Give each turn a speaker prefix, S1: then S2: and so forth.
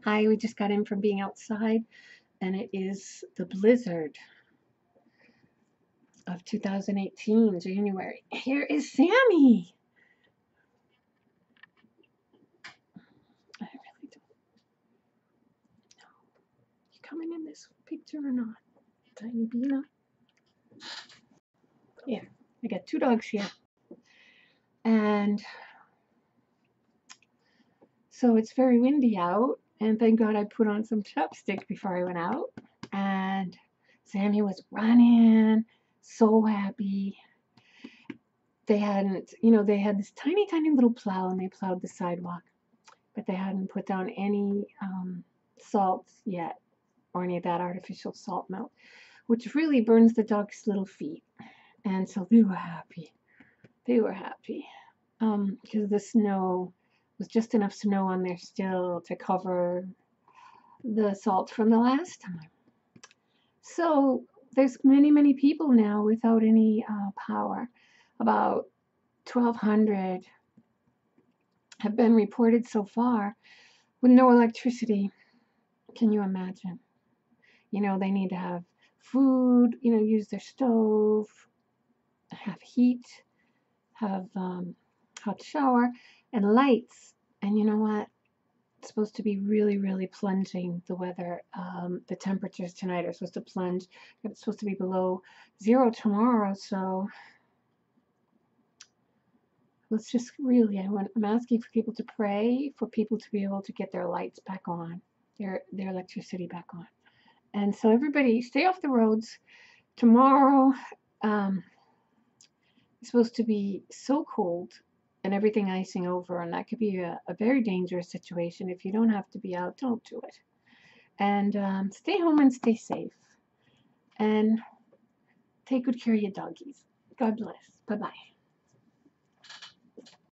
S1: We just got in from being outside, and it is the blizzard of 2018, January. Here is Sammy. I really don't know. You coming in this picture or not? Tiny Bina? Yeah, I got two dogs here. And so it's very windy out, and thank God I put on some chapstick before I went out. And Sammy was running, so happy. They hadn't, they had this tiny, tiny little plow, and they plowed the sidewalk, but they hadn't put down any salt yet, or any of that artificial salt melt, which really burns the dog's little feet. And so they were happy. They were happy because the snow was just enough snow on there still to cover the salt from the last time. So there's many, many people now without any power. About 1,200 have been reported so far with no electricity. Can you imagine? They need to have food, use their stove, have heat, have hot shower, and lights. And you know what? It's supposed to be really, really plunging, the weather. The temperatures tonight are supposed to plunge. It's supposed to be below 0 tomorrow. So let's just really, I'm asking for people to pray for people to be able to get their lights back on, their electricity back on. And so everybody stay off the roads. Tomorrow it's supposed to be so cold and everything icing over, and that could be a very dangerous situation. If you don't have to be out, don't do it. And stay home and stay safe. And take good care of your doggies. God bless. Bye-bye.